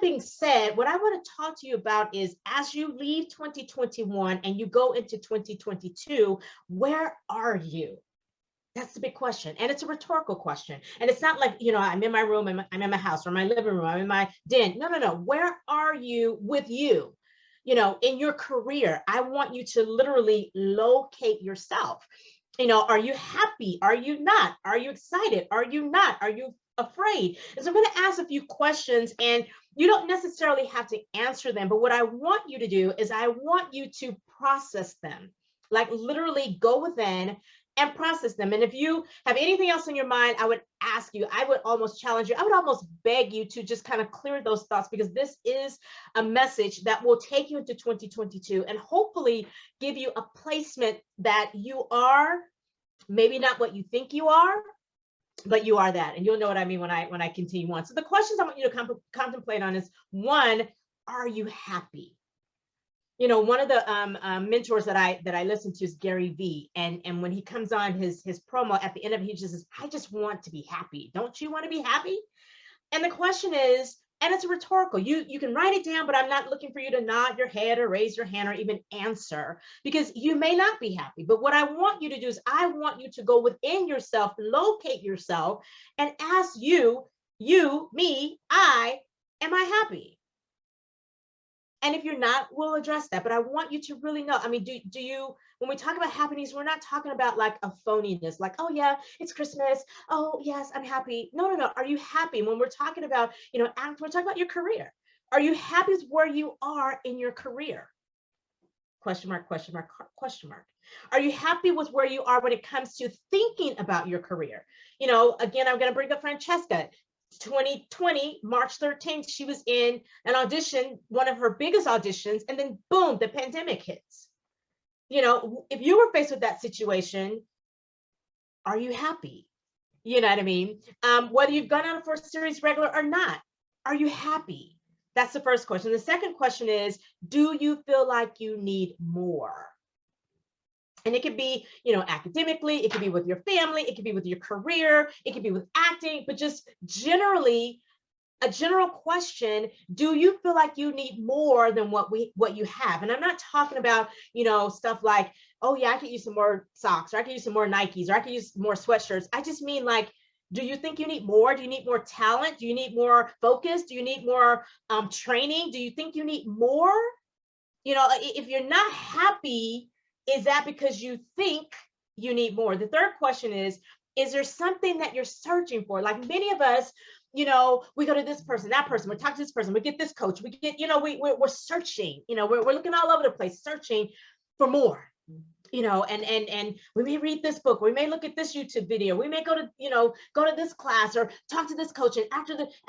being said, what I want to talk to you about is as you leave 2021 and you go into 2022, where are you? That's the big question. And it's a rhetorical question. And it's not like, I'm in my room, I'm in my house, or my living room, I'm in my den. No, no, no. Where are you with you? In your career, I want you to literally locate yourself. Are you happy? Are you not? Are you excited? Are you not? Are you afraid? And so I'm going to ask a few questions, and you don't necessarily have to answer them. But what I want you to do is I want you to process them, like literally go within and process them. And if you have anything else in your mind, I would ask you, I would almost challenge you, I would almost beg you to just kind of clear those thoughts, because this is a message that will take you into 2022 and hopefully give you a placement that you are maybe not what you think you are, but you are that. And you'll know what I mean when I continue on. So the questions I want you to contemplate on is, one, are you happy? One of the mentors that I listen to is Gary V. And when he comes on his promo at the end of it, he just says, I just want to be happy. Don't you want to be happy? And the question is, and it's rhetorical. You can write it down, but I'm not looking for you to nod your head or raise your hand or even answer, because you may not be happy. But what I want you to do is I want you to go within yourself, locate yourself, and ask you, me, am I happy? And if you're not, we'll address that. But I want you to really know. I mean, do you, when we talk about happiness, we're not talking about like a phoniness, like, oh yeah, it's Christmas. Oh yes, I'm happy. No, no, no. Are you happy? When we're talking about, we're talking about your career. Are you happy with where you are in your career? Question mark, question mark, question mark. Are you happy with where you are when it comes to thinking about your career? Again, I'm going to bring up Francesca. 2020, March 13th, she was in an audition, one of her biggest auditions, and then boom, the pandemic hits. If you were faced with that situation, are you happy? You know what I mean? Whether you've gone out for a series regular or not, are you happy? That's the first question. The second question is, do you feel like you need more? And it could be, academically, it could be with your family, it could be with your career, it could be with acting, but just generally, a general question, do you feel like you need more than what you have? And I'm not talking about, stuff like, oh yeah, I could use some more socks, or I could use some more Nikes, or I could use more sweatshirts. I just mean, like, do you think you need more? Do you need more talent? Do you need more focus? Do you need more training? Do you think you need more? If you're not happy, is that because you think you need more? The third question is there something that you're searching for? Like many of us, we go to this person, that person, we talk to this person, we get this coach, we get, we're searching, we're looking all over the place, searching for more, and we may read this book, we may look at this YouTube video, we may go to this class or talk to this coach. And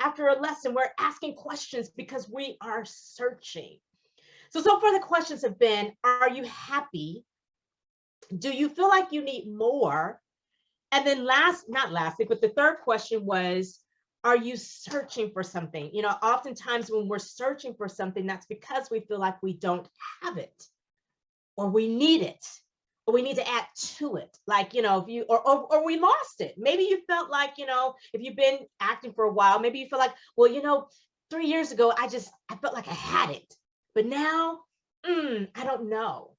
after a lesson, we're asking questions because we are searching. So far the questions have been, are you happy? Do you feel like you need more? And then not lastly, but the third question was, are you searching for something? Oftentimes when we're searching for something, that's because we feel like we don't have it, or we need it, or we need to add to it. Like, if you, or we lost it. Maybe you felt like, if you've been acting for a while, maybe you feel like, well, 3 years ago, I felt like I had it. But now, I don't know.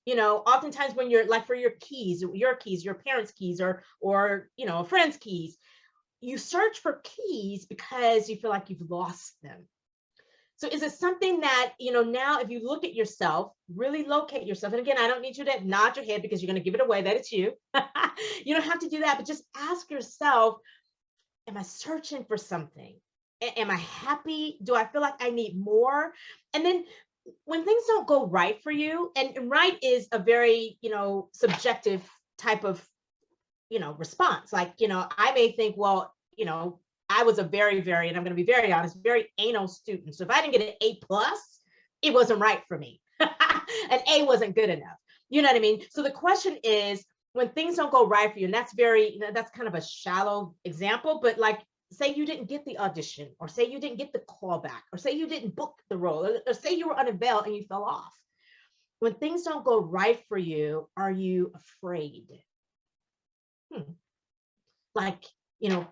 Oftentimes when you're like, for your keys, your parents' keys, or a friend's keys, you search for keys because you feel like you've lost them. So is it something that, now if you look at yourself, really locate yourself, and again, I don't need you to nod your head because you're going to give it away that it's you. You don't have to do that, but just ask yourself, am I searching for something? Am I happy? Do I feel like I need more? And then when things don't go right for you, and right is a very, subjective type of, response. Like, I may think, well, I was a very, very, and I'm going to be very honest, very anal student. So if I didn't get an A+, it wasn't right for me. An A wasn't good enough. You know what I mean? So the question is, when things don't go right for you, and that's very, that's kind of a shallow example, but like, say you didn't get the audition, or say you didn't get the call back, or say you didn't book the role, or say you were unavailable and you fell off. When things don't go right for you, are you afraid? Like,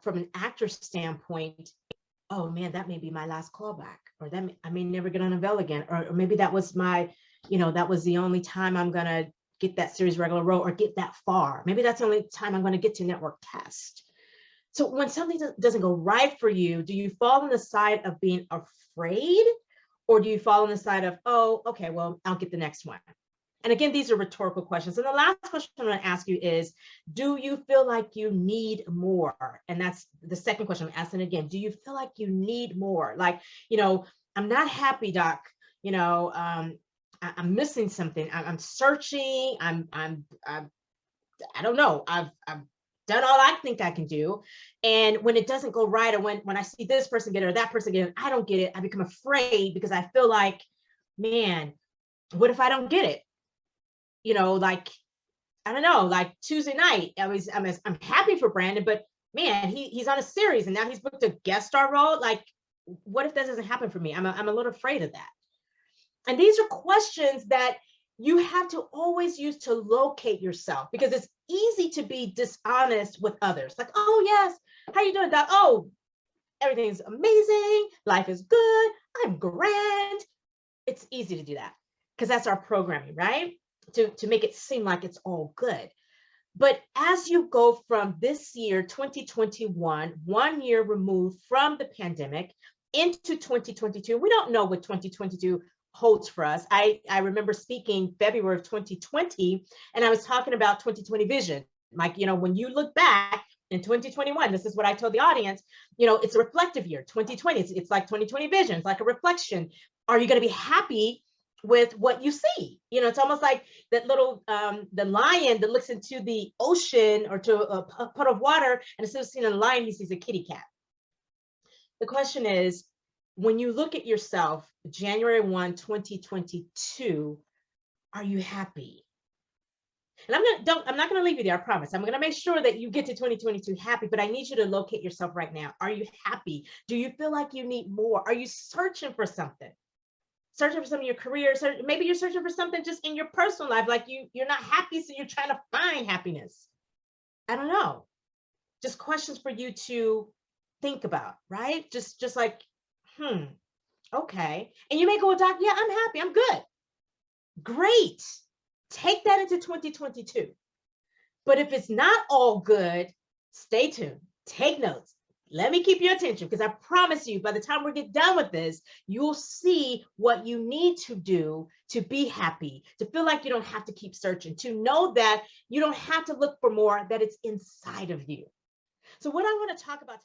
from an actor's standpoint, oh man, that may be my last callback, or I may never get on a Vel again, or maybe that was my, that was the only time I'm gonna get that series regular row or get that far. Maybe that's the only time I'm gonna get to network test. So when something doesn't go right for you, do you fall on the side of being afraid, or do you fall on the side of, oh, okay, well, I'll get the next one? And again, these are rhetorical questions. And the last question I'm going to ask you is, do you feel like you need more? And that's the second question I'm asking again. Do you feel like you need more? Like, I'm not happy, doc. I'm missing something. I'm searching. I don't know. I've done all I think I can do. And when it doesn't go right, or when I see this person get it or that person get it, I don't get it, I become afraid because I feel like, man, what if I don't get it? Like, I don't know, like Tuesday night, I'm happy for Brandon, but man, he's on a series and now he's booked a guest star role. Like, what if that doesn't happen for me? I'm a little afraid of that. And these are questions that you have to always use to locate yourself, because it's easy to be dishonest with others. Like, oh yes, how you doing, doc? Oh, everything's amazing. Life is good. I'm grand. It's easy to do that because that's our programming, right? To make it seem like it's all good. But as you go from this year, 2021, 1 year removed from the pandemic, into 2022, we don't know what 2022 holds for us. I remember speaking February of 2020, and I was talking about 2020 vision. Like, when you look back in 2021, this is what I told the audience, it's a reflective year. 2020, it's like 2020 vision. It's like a reflection. Are you going to be happy with what you see? It's almost like that little the lion that looks into the ocean or to a pot of water, and instead of seeing a lion, he sees a kitty cat. The question is, when you look at yourself January 1, 2022, are you happy? And I'm not going to leave you there, I promise. I'm going to make sure that you get to 2022 happy, but I need you to locate yourself right now. Are you happy? Do you feel like you need more? Are you searching for something? Searching for something in your career? Maybe you're searching for something just in your personal life, like you're not happy, so you're trying to find happiness. I don't know. Just questions for you to think about, right? Just like, okay. And you may go, doc, yeah, I'm happy, I'm good. Great. Take that into 2022. But if it's not all good, stay tuned. Take notes. Let me keep your attention, because I promise you, by the time we get done with this, you'll see what you need to do to be happy, to feel like you don't have to keep searching, to know that you don't have to look for more, that it's inside of you. So what I want to talk about today